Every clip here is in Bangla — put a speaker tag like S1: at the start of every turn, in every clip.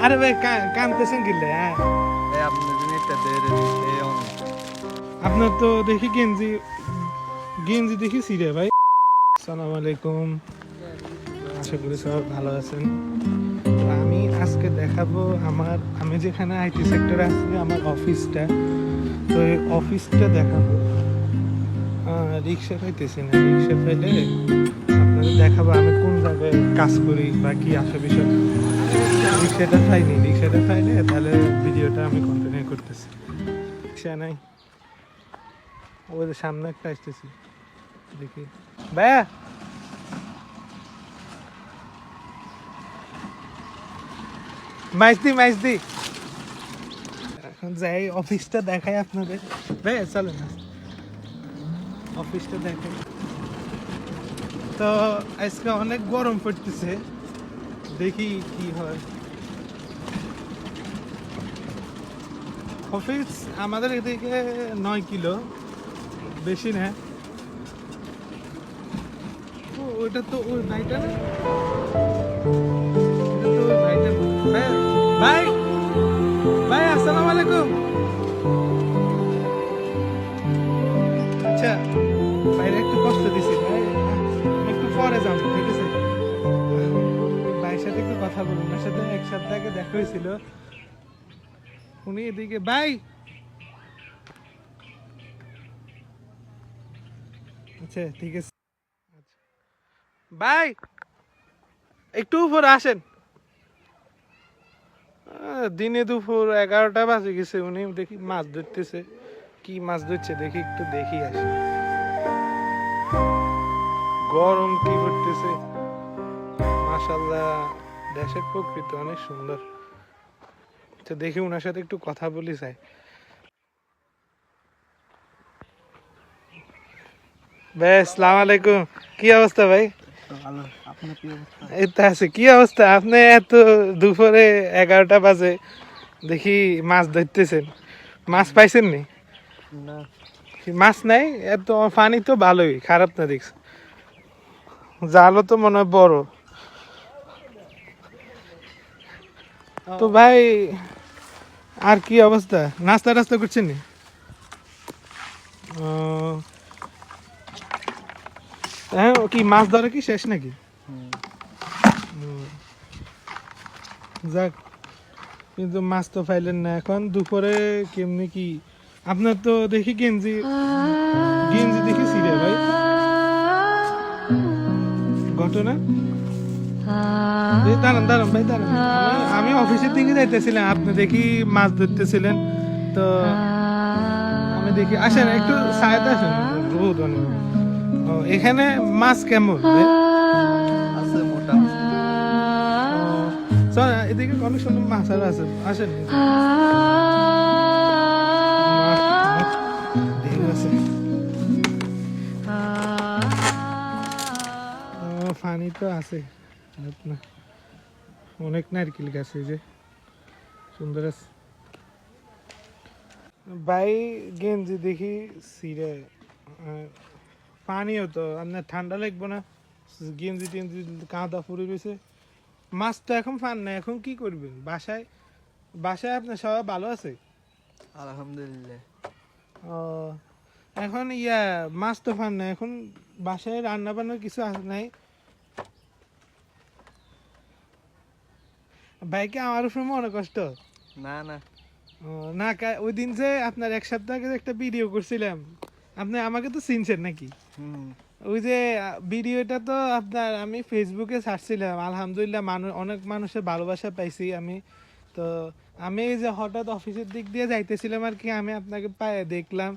S1: আরে ভাই কানতেছেন কিলে? হ্যাঁ আপনার তো দেখি গেঞ্জি গেঞ্জি দেখি সিরে ভাই। আসসালামু আলাইকুম, আশা করি সব ভালো আছেন। তো আমি আজকে দেখাবো আমি যেখানে আইটি সেক্টরে আছি আমার অফিসটা। তো এই অফিসটা দেখাবো। রিক্সা পাইতেছি না, রিক্সা পাইলে আপনাদের দেখাবো আমি কোন জায়গায় কাজ করি বা কি আসে বিষয়। রিক্সাটা পাইলে তাহলে ভিডিওটা আমি কন্টিনিউ করতেছি। রিক্সা নাই, ওদের সামনে একটা আসতেছি, দেখি ভাইয়া মাইজদি এখন যাই অফিসটা দেখাই আপনাদের। ভাইয়া চলে না, অফিসটা দেখাই। তো আজকে অনেক গরম পড়তেছে, দেখি কি হয়। অফিস আমাদের এদিকে 9 কিলো, বেশি না। ওইটা তো ওই ভাইটা না, এটা তো ওই ভাইটা। ভাই ভাই ভাই আসসালামু আলাইকুম। আচ্ছা ভাইরা একটু কষ্ট দিছি ভাই, একটু পরে যাবো, ঠিক আছে? ভাইয়ের সাথে একটু কথা বলুন, ওনার সাথে এক সপ্তাহ আগে দেখা হয়েছিল। উনি এদিকে ভাই। আচ্ছা ঠিক আছে, ভাই একটু উপরে আসেন। দিনে দুপুর 11টা বাজে গেছে, উনি দেখি মাছ ধরতেছে। কি মাছ ধরছে দেখি, একটু দেখি আসি। গরম কি করতেছে, মাশাআল্লাহ দেশের প্রকৃতি অনেক সুন্দর। তো দেখি ওনার সাথে একটু কথা বলি চাই। ভাই আসসালামু আলাইকুম, কি অবস্থা ভাই? এই তো আছে, কি অবস্থা? আপনি এত দুপুরে 11টা বাজে দেখি মাছ ধরতেছেন, মাছ পাইছেন নি? মাছ নাই? এত পানি তো ভালোই, খারাপ না দেখছি। জালও তো মনে হয় বড়। তো ভাই আর কি অবস্থা, নাস্তা টাস্তা করছেন নি? হ্যাঁ, কি মাছ ধরা কি শেষ নাকি? যাক, কিন্তু মাছ তো পাইলেন না। এখন দুপুরে কেমনি কি আপনার তো দেখি গেঞ্জি গেঞ্জি দেখি সিরে ভাই, ঘটনা। দাঁড়ান দাঁড়ান ভাই দাঁড়ান, আমি অফিসের দিকে যাইতেছিলাম, আপনি দেখি মাছ ধরতেছিলেন। তো আমি দেখি আসেন একটু সাইডে আসেন, রোদ অনেক। এখানে মাছ কেমন ভাই? চল এদিকে অনেক সুন্দর মাছ আরো আছে, আসেন। ঢেউ আছে, পানি তো আছে আপনার, অনেক নারকেল গাছ, এই যে সুন্দর আছে। ভাই গেঞ্জি দেখি সিরে, পানিও তো আপনার ঠান্ডা লাগবে না? গেঞ্জি টেঞ্জি কাঁদা পড়ে রয়েছে। মাছ তো এখন পান না, এখন কি করবেন? বাসায় বাসায় আপনার সবাই ভালো আছে?
S2: আলহামদুলিল্লাহ।
S1: ও, এখন মাছ তো পান না, এখন বাসায় রান্না বান্নার কিছু নাই? ভাইকে আমার উপর মনে কষ্ট?
S2: না না,
S1: ও না, ওই দিন যে আপনার এক সপ্তাহ আগে একটা ভিডিও করছিলাম, আপনি আমাকে তো চিনছেন নাকি? ওই যে ভিডিওটা তো আপনার আমি ফেসবুকে ছাড়ছিলাম, আলহামদুলিল্লাহ অনেক মানুষের ভালোবাসা পাইছি আমি। তো আমি এই যে হঠাৎ অফিসের দিক দিয়ে যাইতেছিলাম আর কি, আমি আপনাকে দেখলাম,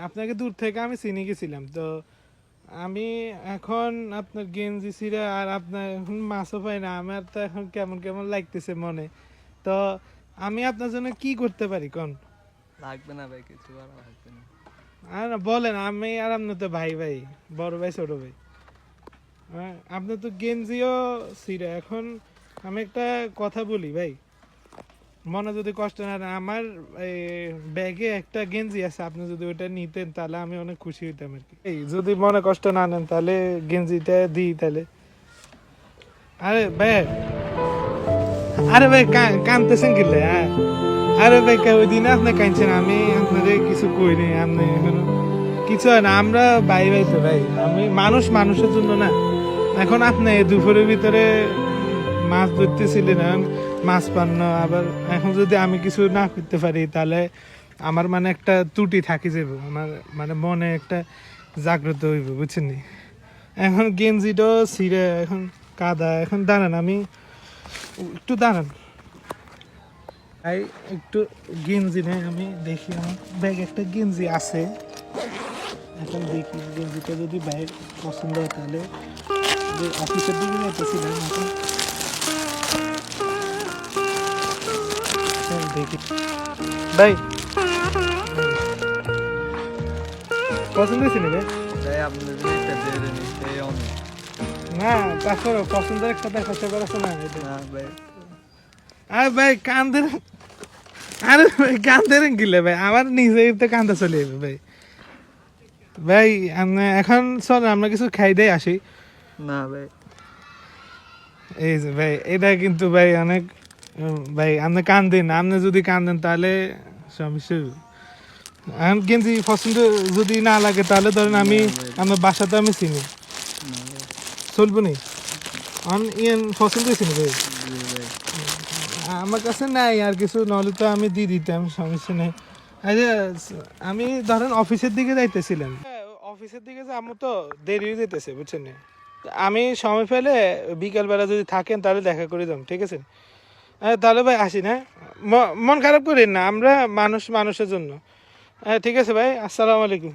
S1: আপনাকে দূর থেকে আমি চিনে গেছিলাম। তো আমি এখন আপনার গেঞ্জি ছিঁড়ে আর আপনার এখন মাছও পাই না, আমার তো এখন কেমন কেমন লাগতেছে মনে। তো আমি আপনার জন্য কি করতে পারি কোন?
S2: লাগবে না ভাই, কিছু আর লাগবে না।
S1: আর বলেন, আমি আর আপনি তো ভাই ভাই, বড় ভাই ছোট ভাই। আপনি তো গেঞ্জিও ছিঁড়ে, এখন আমি একটা কথা বলি ভাই, মনে যদি কষ্ট না হয়, আমার ব্যাগে একটা গেঞ্জি আছে, আপনি যদি ওটা নিতেন তাহলে আমি অনেক খুশি হইতাম আর কি। এই যদি মনে কষ্ট না নেন তাহলে গেঞ্জিটা দিই তাহলে। আরে ভাই আরে ভাই কানতেছেন কিলে? আরে ভাই ওই দিন আপনি কাঁদছেন, আমি আপনাদের কিছু কইনি, আপনি এখনো কিছু হয় না। আমরা ভাই ভাই তো ভাই, আমি মানুষ মানুষের জন্য না। এখন আপনি দুপুরের ভিতরে মাছ ধরতেছিলেন, এখন মাছ পান না, আবার এখন যদি আমি কিছু না করতে পারি তাহলে আমার মানে একটা ত্রুটি থাকি যাবে, আমার মানে মনে একটা জাগ্রত হইব, বুঝছেন নি? এখন গেঞ্জিটাও ছিঁড়ে এখন কাদা, এখন দাঁড়ান আমি একটু দাঁড়ান ভাই, একটু গেঞ্জি নেই, আমি দেখি আমার ব্যাগ একটা গেঞ্জি আছে, এখন দেখি গেঞ্জিটা যদি ভাই পছন্দ হয় তাহলে যে অফিসের দিকে যেতেছিলাম এখন দেখি ভাই পছন্দ হয়েছে না ভাই?
S2: ভাই আপনি জিনিসটা দিয়ে দেন, এই অনেক।
S1: না তারপরে পছন্দের একটা দেখাতে পারছো না এটা।
S2: না ভাই,
S1: আরে ভাই কান্দের, আরে ভাই কান্দের গিলে ভাই, আমার নিজে তো কান্দা চলে যাবে ভাই। ভাই আমরা এখন চল আমরা কিছু খাই দিয়ে আসি।
S2: না ভাই,
S1: এই যে ভাই এটা কিন্তু ভাই অনেক ভাই আপনি কান্দেন, আপনি যদি কান্দেন তাহলে সমস্যা হবে। এখন গেঞ্জি পছন্দ যদি না লাগে তাহলে ধরেন আমি আমার বাসাতে আমি চিনি,
S2: না ভাই,
S1: চলবো নি? অন ইয়ান পছন্দ চিনি ভাই,
S2: জি ভাই।
S1: আমার কাছে নাই আর কিছু, নাহলে তো আমি দিয়ে দিতাম, সমস্যা নেই। আচ্ছা আমি ধরেন অফিসের দিকে যাইতেছিলাম, অফিসের দিকে যে আমার তো দেরি হয়ে যেতেছে, বুঝছেন না? আমি সময় পেলে বিকালবেলা যদি থাকেন তাহলে দেখা করে যাম, ঠিক আছে? তাহলে ভাই আসি না, মন খারাপ করেন না, আমরা মানুষ মানুষের জন্য। ঠিক আছে ভাই, আসসালামু আলাইকুম।